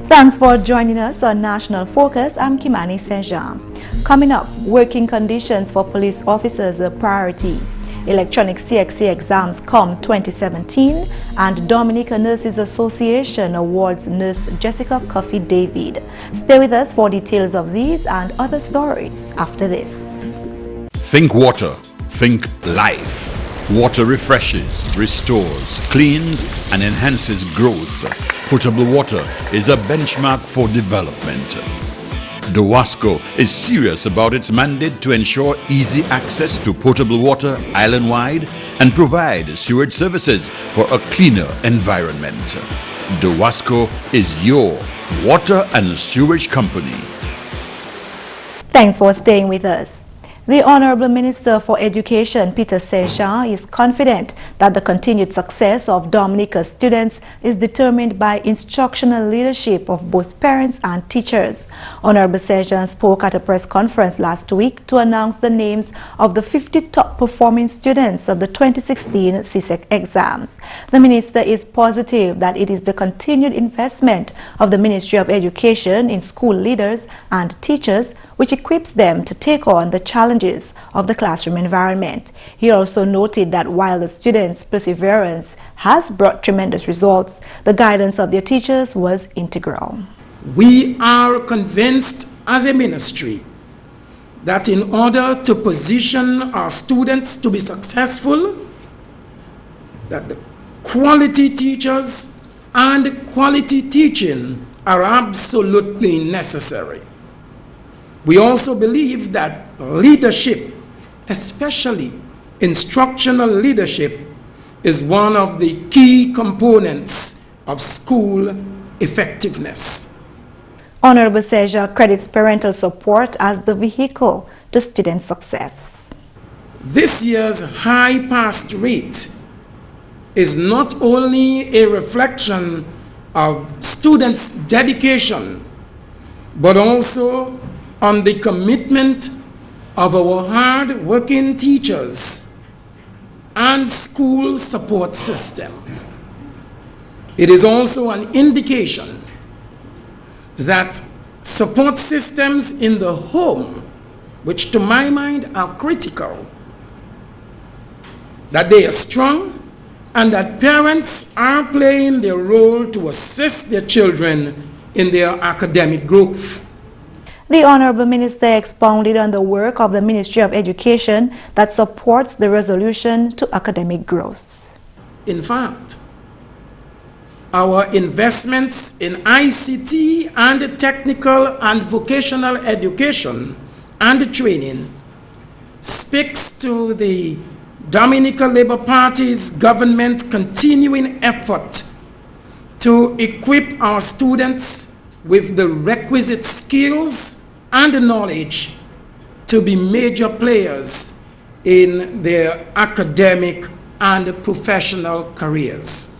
Thanks for joining us on National Focus. I'm Kimani Saint-Jean. Coming up, working conditions for police officers a priority. Electronic CXC exams come 2017, and Dominica Nurses Association awards nurse Jessica Cuffy-David. Stay with us for details of these and other stories after this. Think water, think life. Water refreshes, restores, cleans, and enhances growth. Potable water is a benchmark for development. DOWASCO is serious about its mandate to ensure easy access to potable water island-wide and provide sewage services for a cleaner environment. DOWASCO is your water and sewage company. Thanks for staying with us. The Honorable Minister for Education, Peter Saint-Jean, is confident that the continued success of Dominica's students is determined by instructional leadership of both parents and teachers. Honorable Saint-Jean spoke at a press conference last week to announce the names of the 50 top performing students of the 2016 CSEC exams. The minister is positive that it is the continued investment of the Ministry of Education in school leaders and teachers which equips them to take on the challenges of the classroom environment. He also noted that while the students' perseverance has brought tremendous results, the guidance of their teachers was integral. We are convinced as a ministry that in order to position our students to be successful, that the quality teachers and quality teaching are absolutely necessary. We also believe that leadership, especially instructional leadership, is one of the key components of school effectiveness. Honorable Saint-Jean credits parental support as the vehicle to student success. This year's high pass rate is not only a reflection of students' dedication, but also on the commitment of our hard-working teachers and school support system. It is also an indication that support systems in the home, which to my mind are critical, that they are strong and that parents are playing their role to assist their children in their academic growth. The Honorable Minister expounded on the work of the Ministry of Education that supports the resolution to academic growth. In fact, our investments in ICT and technical and vocational education and training speaks to the Dominica Labour Party's government continuing effort to equip our students with the requisite skills and knowledge to be major players in their academic and professional careers.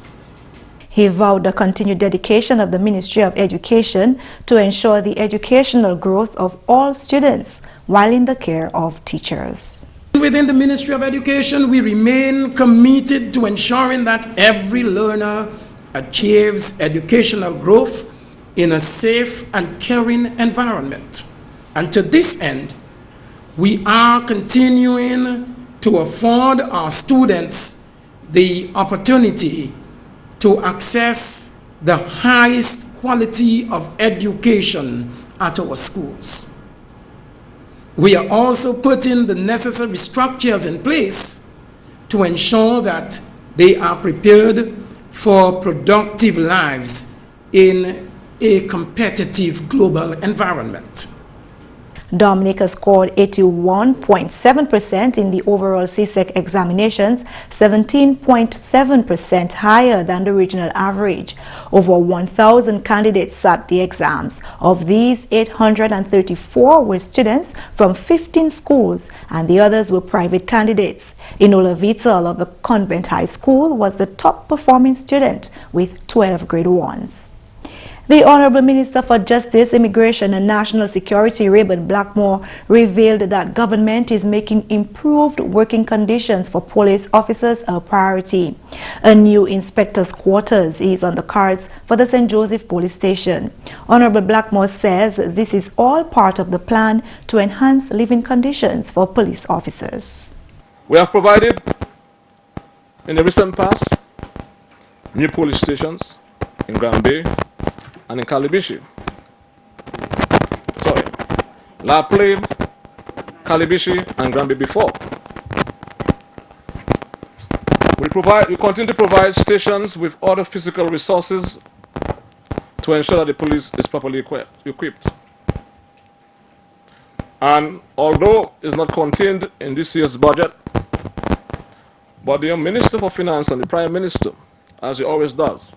He vowed the continued dedication of the Ministry of Education to ensure the educational growth of all students while in the care of teachers. Within the Ministry of Education, we remain committed to ensuring that every learner achieves educational growth in a safe and caring environment. And to this end, we are continuing to afford our students the opportunity to access the highest quality of education at our schools. We are also putting the necessary structures in place to ensure that they are prepared for productive lives in a competitive global environment. Dominica scored 81.7% in the overall CSEC examinations, 17.7% higher than the regional average. Over 1,000 candidates sat the exams. Of these, 834 were students from 15 schools and the others were private candidates. Enola Vital of the Convent High School was the top performing student with 12 grade 1s. The Honorable Minister for Justice, Immigration and National Security, Rayburn Blackmore, revealed that government is making improved working conditions for police officers a priority. A new inspector's quarters is on the cards for the St. Joseph Police Station. Honorable Blackmore says this is all part of the plan to enhance living conditions for police officers. We have provided, in the recent past, new police stations in Grand Bay and in Calibishi. Sorry, La Plaine, Calibishi and Grand Bay before. We continue to provide stations with other physical resources to ensure that the police is properly equipped. And although it's not contained in this year's budget, but the Minister for Finance and the Prime Minister, as he always does,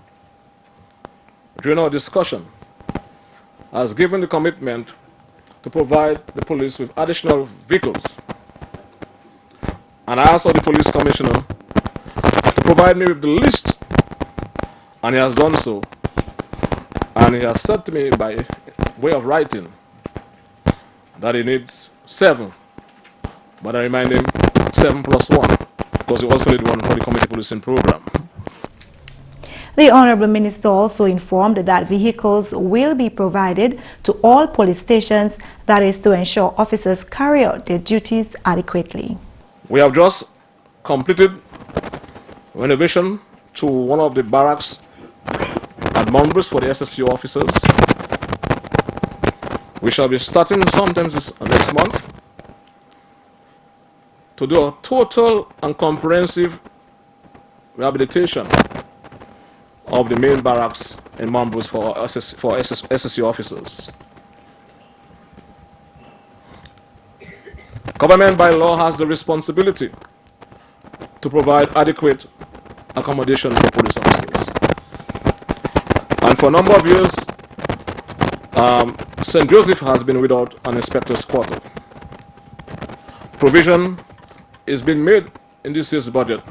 during our discussion, has given the commitment to provide the police with additional vehicles. And I asked the police commissioner to provide me with the list, and he has done so. And he has said to me by way of writing that he needs 7, but I remind him 7 plus 1, because he also need 1 for the community policing program. The Honorable Minister also informed that vehicles will be provided to all police stations, that is to ensure officers carry out their duties adequately. We have just completed renovation to one of the barracks at Monbris for the SSU officers. We shall be starting sometime next month to do a total and comprehensive rehabilitation of the main barracks in Monbris for SSU officers. Government by law has the responsibility to provide adequate accommodation for police officers. And for a number of years, St. Joseph has been without an inspector's quarter. Provision is being made in this year's budget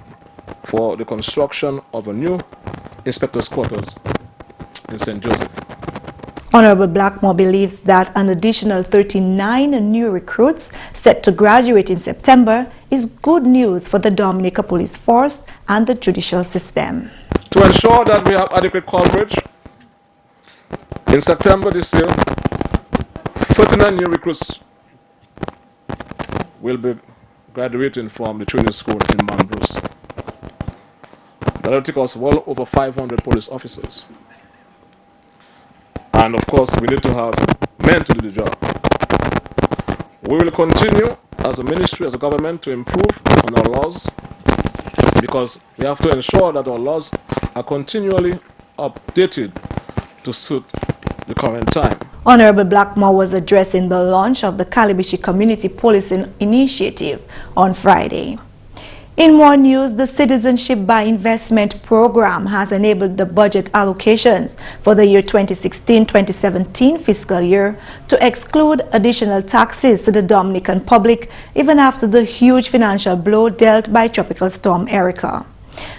for the construction of a new inspector's quarters in St. Joseph. Honorable Blackmore believes that an additional 39 new recruits set to graduate in September is good news for the Dominica Police Force and the judicial system. To ensure that we have adequate coverage, in September this year, 39 new recruits will be graduating from the training school in Monbris. That will take us well over 500 police officers. And of course, we need to have men to do the job. We will continue as a ministry, as a government, to improve on our laws, because we have to ensure that our laws are continually updated to suit the current time. Honorable Blackmore was addressing the launch of the Calibishi Community Policing Initiative on Friday. In more news, the Citizenship by Investment program has enabled the budget allocations for the year 2016-2017 fiscal year to exclude additional taxes to the Dominican public even after the huge financial blow dealt by Tropical Storm Erica.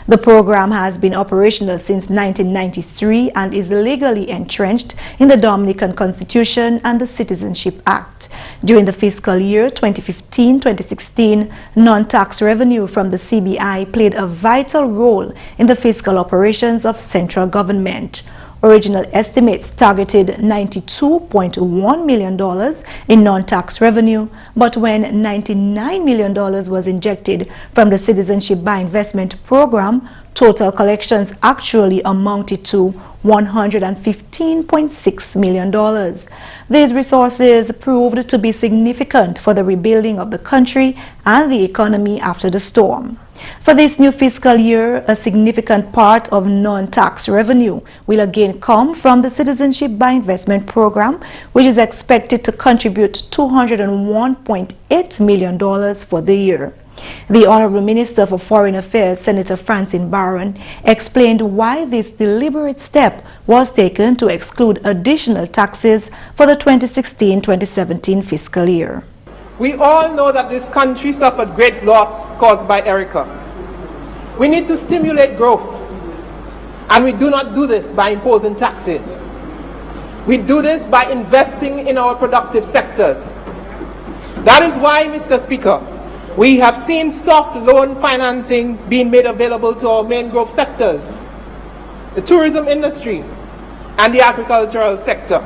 The program has been operational since 1993 and is legally entrenched in the Dominican Constitution and the Citizenship Act. During the fiscal year 2015-2016, non-tax revenue from the CBI played a vital role in the fiscal operations of central government. Original estimates targeted $92.1 million in non-tax revenue, but when $99 million was injected from the Citizenship by Investment program, total collections actually amounted to $115.6 million. These resources proved to be significant for the rebuilding of the country and the economy after the storm. For this new fiscal year, a significant part of non-tax revenue will again come from the Citizenship by Investment program, which is expected to contribute $201.8 million for the year. The Honorable Minister for Foreign Affairs, Senator Francine Barron, explained why this deliberate step was taken to exclude additional taxes for the 2016-2017 fiscal year. We all know that this country suffered great loss caused by Erica. We need to stimulate growth, and we do not do this by imposing taxes. We do this by investing in our productive sectors. That is why, Mr. Speaker, we have seen soft loan financing being made available to our main growth sectors, the tourism industry and the agricultural sector.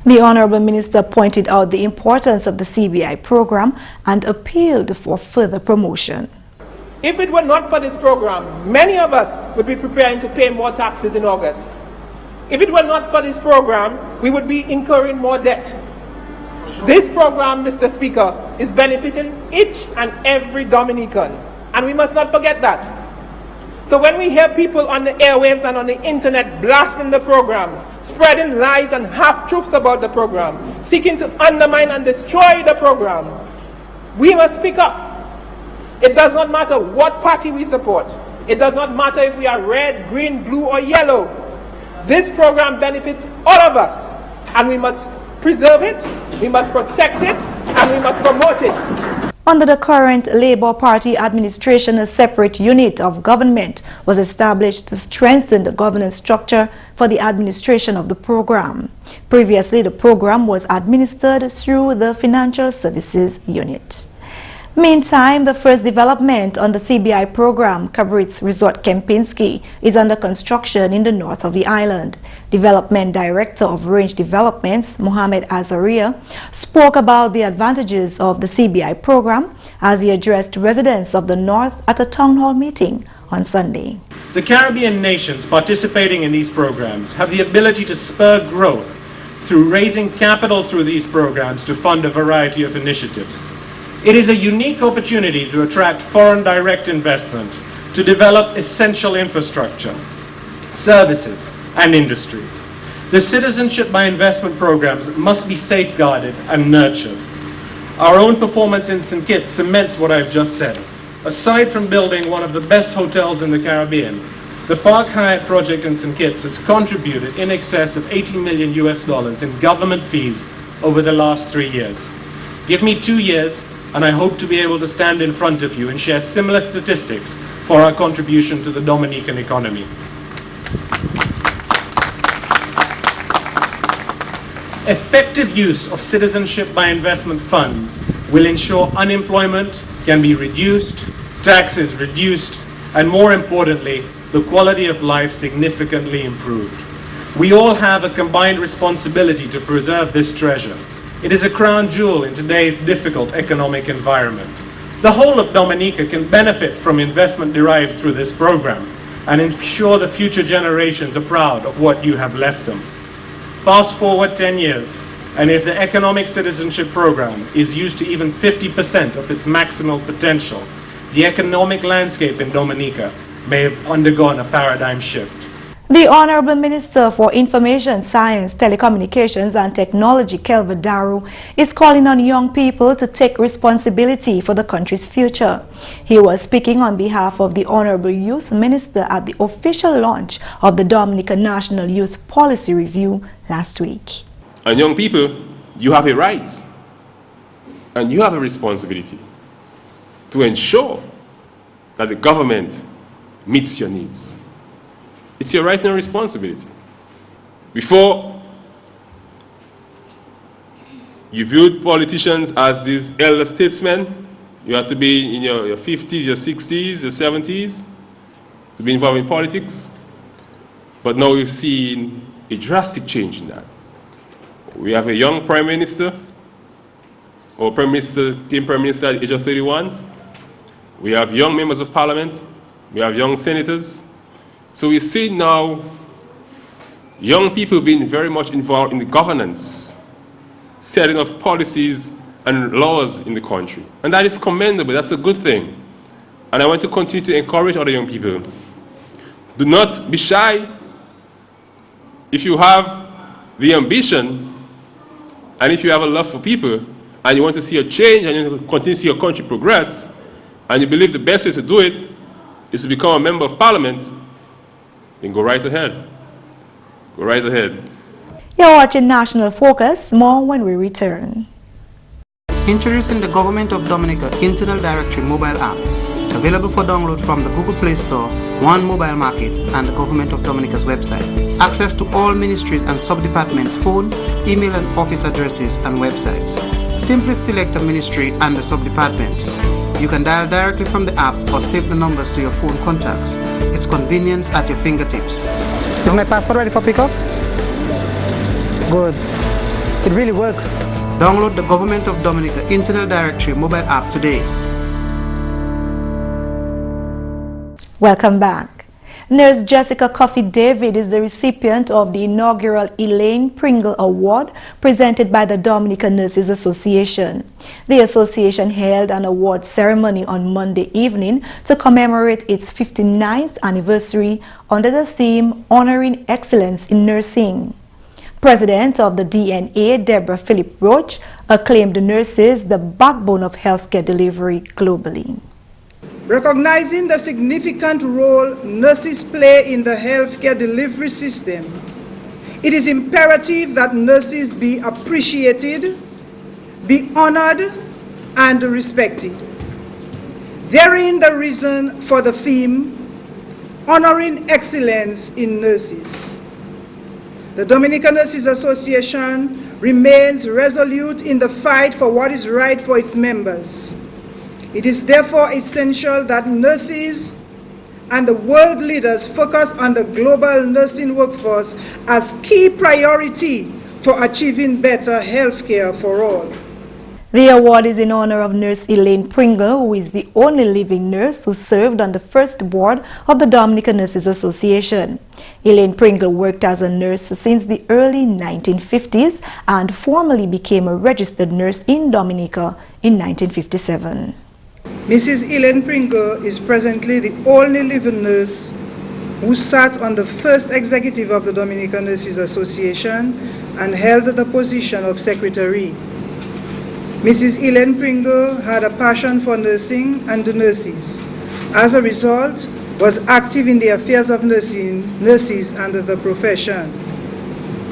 The Honorable Minister pointed out the importance of the CBI program and appealed for further promotion. If it were not for this program, many of us would be preparing to pay more taxes in August. If it were not for this program, we would be incurring more debt. This program, Mr. Speaker, is benefiting each and every Dominican, and we must not forget that. So when we hear people on the airwaves and on the internet blasting the program, spreading lies and half-truths about the program, seeking to undermine and destroy the program, we must speak up. It does not matter what party we support. It does not matter if we are red, green, blue, or yellow. This program benefits all of us, and we must preserve it, we must protect it, and we must promote it. Under the current Labour Party administration, a separate unit of government was established to strengthen the governance structure for the administration of the program. Previously, the program was administered through the Financial Services Unit. Meantime, the first development on the CBI program, Cabrit's Resort Kempinski, is under construction in the north of the island. Development Director of Range Developments, Mohamed Azaria, spoke about the advantages of the CBI program as he addressed residents of the north at a town hall meeting on Sunday. The Caribbean nations participating in these programs have the ability to spur growth through raising capital through these programs to fund a variety of initiatives. It is a unique opportunity to attract foreign direct investment, to develop essential infrastructure, services, and industries. The Citizenship by Investment programs must be safeguarded and nurtured. Our own performance in St. Kitts cements what I've just said. Aside from building one of the best hotels in the Caribbean, the Park Hyatt project in St. Kitts has contributed in excess of $80 million in government fees over the last 3 years. Give me 2 years, and I hope to be able to stand in front of you and share similar statistics for our contribution to the Dominican economy. Effective use of citizenship by investment funds will ensure unemployment can be reduced, taxes reduced, and more importantly, the quality of life significantly improved. We all have a combined responsibility to preserve this treasure. It is a crown jewel in today's difficult economic environment. The whole of Dominica can benefit from investment derived through this program and ensure the future generations are proud of what you have left them. Fast forward 10 years, and if the economic citizenship program is used to even 50% of its maximal potential, the economic landscape in Dominica may have undergone a paradigm shift. The Honorable Minister for Information, Science, Telecommunications and Technology, Kelva Daru, is calling on young people to take responsibility for the country's future. He was speaking on behalf of the Honorable Youth Minister at the official launch of the Dominica National Youth Policy Review last week. And young people, you have a right and you have a responsibility to ensure that the government meets your needs. It's your right and responsibility. Before, you viewed politicians as these elder statesmen. You had to be in your 50s, your 60s, your 70s to be involved in politics. But now we've seen a drastic change in that. We have a young Prime Minister, or Prime Minister became Prime Minister at the age of 31. We have young members of Parliament. We have young senators. So we see now young people being very much involved in the governance, setting of policies and laws in the country. And that is commendable, that's a good thing. And I want to continue to encourage other young people. Do not be shy. If you have the ambition, and if you have a love for people, and you want to see a change, and you want to continue to see your country progress, and you believe the best way to do it is to become a member of Parliament, then go right ahead. Go right ahead. You're watching National Focus. More when we return. Introducing the Government of Dominica Internal Directory mobile app, the Available for download from the Google Play Store, One Mobile Market, and the Government of Dominica's website. Access to all ministries and sub-departments' phone, email and office addresses and websites. Simply select a ministry and the sub-department. You can dial directly from the app or save the numbers to your phone contacts. It's convenience at your fingertips. Is my passport ready for pickup? Good. It really works. Download the Government of Dominica Internal Directory mobile app today. Welcome back. Nurse Jessica Cuffy-David is the recipient of the inaugural Elaine Pringle Award presented by the Dominica Nurses Association. The association held an award ceremony on Monday evening to commemorate its 59th anniversary under the theme Honoring Excellence in Nursing. President of the DNA, Deborah Philip Roach, acclaimed nurses the backbone of healthcare delivery globally. Recognizing the significant role nurses play in the healthcare delivery system, it is imperative that nurses be appreciated, be honored, and respected. Therein the reason for the theme, Honoring Excellence in Nurses. The Dominican Nurses Association remains resolute in the fight for what is right for its members. It is therefore essential that nurses and the world leaders focus on the global nursing workforce as key priority for achieving better health care for all. The award is in honor of Nurse Elaine Pringle, who is the only living nurse who served on the first board of the Dominica Nurses Association. Elaine Pringle worked as a nurse since the early 1950s and formally became a registered nurse in Dominica in 1957. Mrs. Elaine Pringle is presently the only living nurse who sat on the first executive of the Dominican Nurses Association and held the position of secretary. Mrs. Elaine Pringle had a passion for nursing and the nurses. As a result, was active in the affairs of nurses and the profession.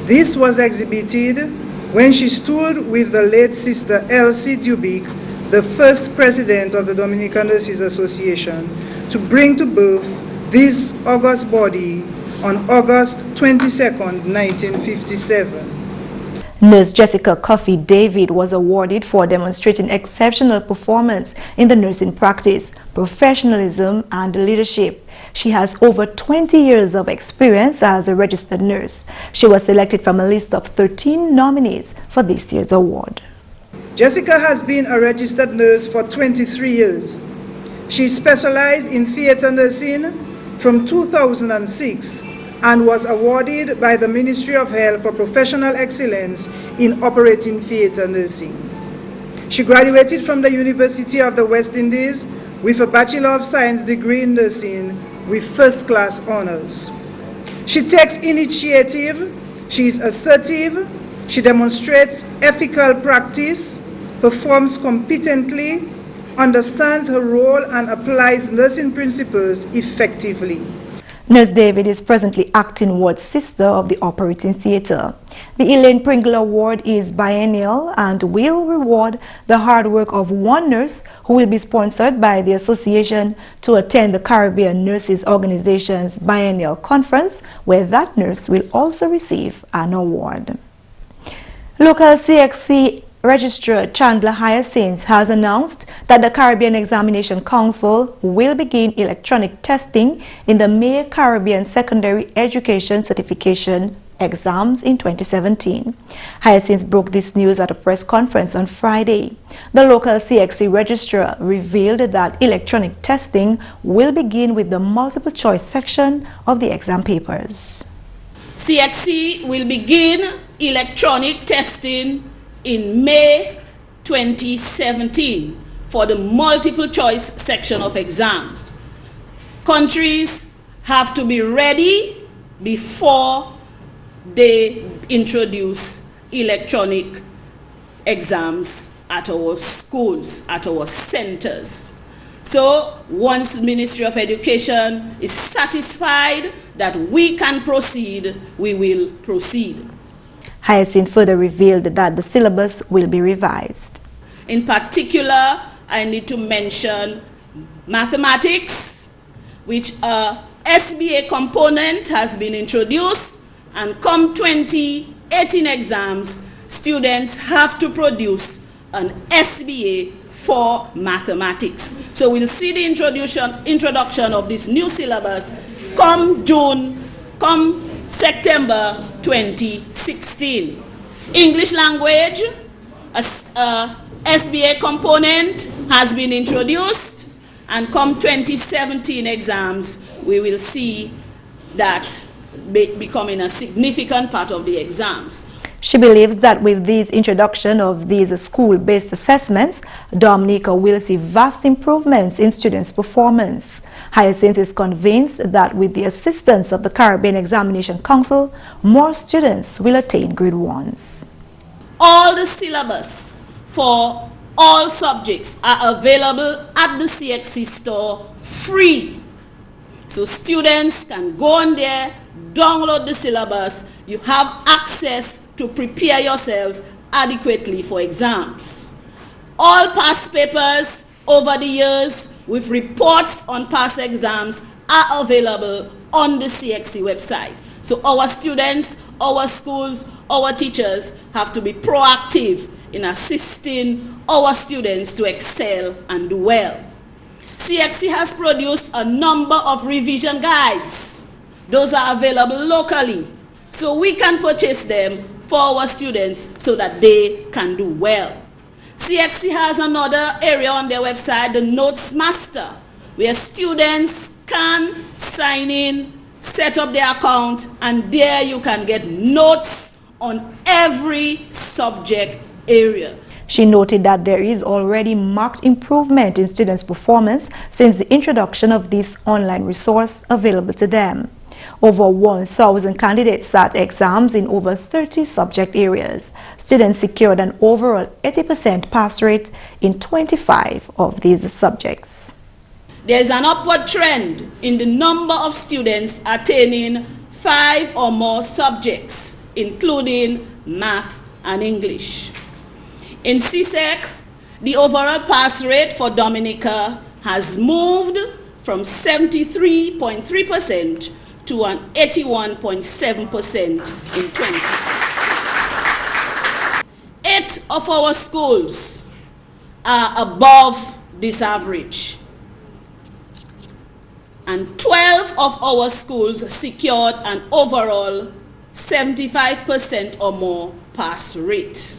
This was exhibited when she stood with the late Sister Elsie Dubic, the first president of the Dominican Nurses Association, to bring to birth this august body on August 22nd, 1957. Nurse Jessica Cuffy-David was awarded for demonstrating exceptional performance in the nursing practice, professionalism, and leadership. She has over 20 years of experience as a registered nurse. She was selected from a list of 13 nominees for this year's award. Jessica has been a registered nurse for 23 years. She specialized in theater nursing from 2006 and was awarded by the Ministry of Health for professional excellence in operating theater nursing. She graduated from the University of the West Indies with a Bachelor of Science degree in nursing with first-class honors. She takes initiative, she is assertive, she demonstrates ethical practice, performs competently, understands her role, and applies nursing principles effectively. Nurse David is presently acting ward sister of the operating theater. The Elaine Pringle Award is biennial and will reward the hard work of one nurse who will be sponsored by the association to attend the Caribbean Nurses Organization's biennial conference, where that nurse will also receive an award. Local CXC Registrar Chandler Hyacinth has announced that the Caribbean Examination Council will begin electronic testing in the May Caribbean Secondary Education Certification exams in 2017. Hyacinth broke this news at a press conference on Friday. The local CXC Registrar revealed that electronic testing will begin with the multiple choice section of the exam papers. CXC will begin electronic testing in May 2017 for the multiple choice section of exams. Countries have to be ready before they introduce electronic exams at our schools, at our centers. So once the Ministry of Education is satisfied that we can proceed, we will proceed. Hyacinth further revealed that the syllabus will be revised. In particular, I need to mention Mathematics, which a SBA component has been introduced, and come 2018 exams, students have to produce an SBA for mathematics. So we'll see the introduction of this new syllabus come September 2016. English language, a SBA component has been introduced, and come 2017 exams, we will see that becoming a significant part of the exams. She believes that with this introduction of these school-based assessments, Dominica will see vast improvements in students' performance. Hyacinth is convinced that with the assistance of the Caribbean Examination Council, more students will attain grade 1s. All the syllabus for all subjects are available at the CXC store free. So students can go on there, download the syllabus. You have access to prepare yourselves adequately for exams. All past papers over the years with reports on past exams are available on the CXC website. So our students, our schools, our teachers have to be proactive in assisting our students to excel and do well. CXC has produced a number of revision guides. Those are available locally, so we can purchase them for our students so that they can do well. CXC has another area on their website, the Notes Master, where students can sign in, set up their account, and there you can get notes on every subject area. She noted that there is already marked improvement in students' performance since the introduction of this online resource available to them. Over 1,000 candidates sat exams in over 30 subject areas. Students secured an overall 80% pass rate in 25 of these subjects. There is an upward trend in the number of students attaining 5 or more subjects, including math and English. In CSEC, the overall pass rate for Dominica has moved from 73.3% to an 81.7% in 2016. 8 of our schools are above this average, and 12 of our schools secured an overall 75% or more pass rate.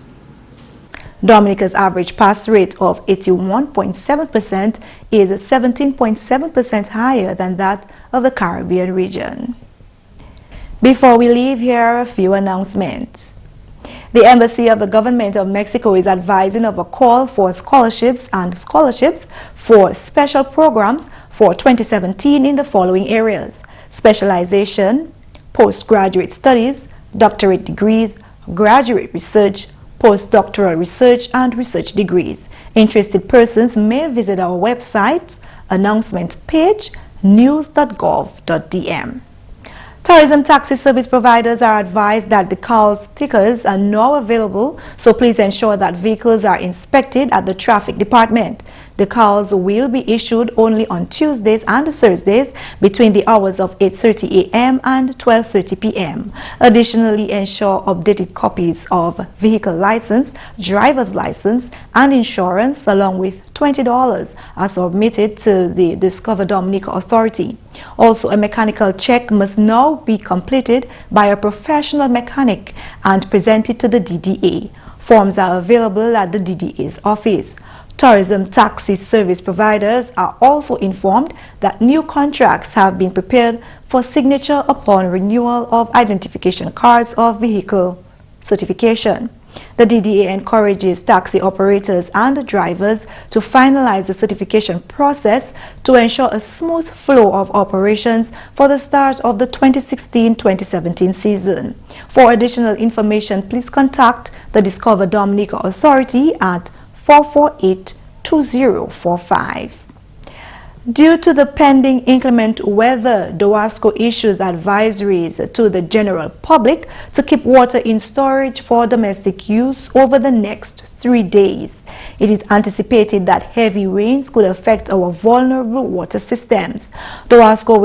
Dominica's average pass rate of 81.7% is 17.7% higher than that of the Caribbean region. Before we leave, here are a few announcements. The Embassy of the Government of Mexico is advising of a call for scholarships for special programs for 2017 in the following areas: specialization, postgraduate studies, doctorate degrees, graduate research, postdoctoral research, and research degrees. Interested persons may visit our website's announcement page, news.gov.dm. Tourism taxi service providers are advised that the CAL stickers are now available, so please ensure that vehicles are inspected at the traffic department. The CALs will be issued only on Tuesdays and Thursdays between the hours of 8:30 a.m. and 12:30 p.m. Additionally, ensure updated copies of vehicle license, driver's license, and insurance along with $20 are submitted to the Discover Dominica Authority. Also, a mechanical check must now be completed by a professional mechanic and presented to the DDA. Forms are available at the DDA's office. Tourism taxi service providers are also informed that new contracts have been prepared for signature upon renewal of identification cards of vehicle certification. The DDA encourages taxi operators and drivers to finalize the certification process to ensure a smooth flow of operations for the start of the 2016-2017 season. For additional information, please contact the Discover Dominica Authority at 448-2045. Due to the pending inclement weather, DOASCO issues advisories to the general public to keep water in storage for domestic use over the next 3 days. It is anticipated that heavy rains could affect our vulnerable water systems. DOASCO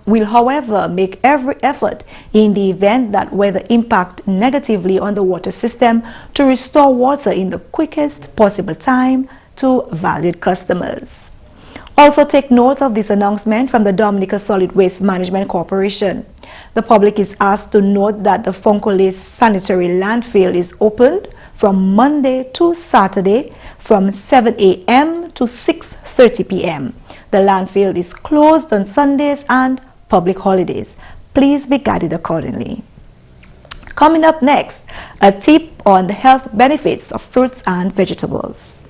will however make every effort in the event that weather impact negatively on the water system to restore water in the quickest possible time to valued customers. Also take note of this announcement from the Dominica Solid Waste Management Corporation. The public is asked to note that the Fonkole Sanitary Landfill is opened from Monday to Saturday from 7 a.m. to 6:30 p.m. The landfill is closed on Sundays and public holidays. Please be guided accordingly. Coming up next, a tip on the health benefits of fruits and vegetables.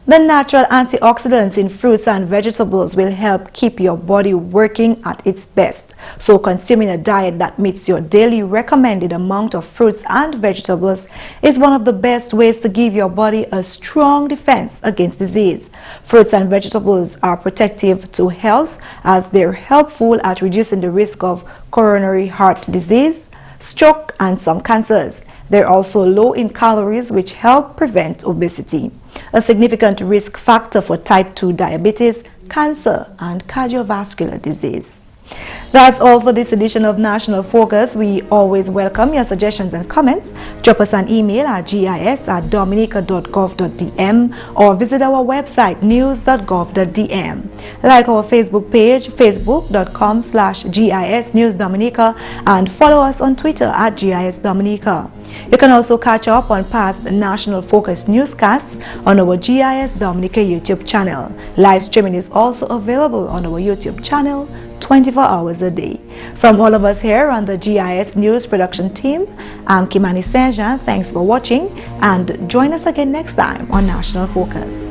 The natural antioxidants in fruits and vegetables will help keep your body working at its best. So consuming a diet that meets your daily recommended amount of fruits and vegetables is one of the best ways to give your body a strong defense against disease. Fruits and vegetables are protective to health as they're helpful at reducing the risk of coronary heart disease, stroke, and some cancers. They're also low in calories, which help prevent obesity, a significant risk factor for type 2 diabetes, cancer, and cardiovascular disease. That's all for this edition of National Focus. We always welcome your suggestions and comments. Drop us an email at gis@dominica.gov.dm or visit our website news.gov.dm. Like our Facebook page, facebook.com/GIS News Dominica, and follow us on Twitter at GIS Dominica. You can also catch up on past National Focus newscasts on our GIS Dominica YouTube channel. Live streaming is also available on our YouTube channel 24 hours a day. From all of us here on the GIS News production team, I'm Kimani. Thanks for watching, and join us again next time on National Focus.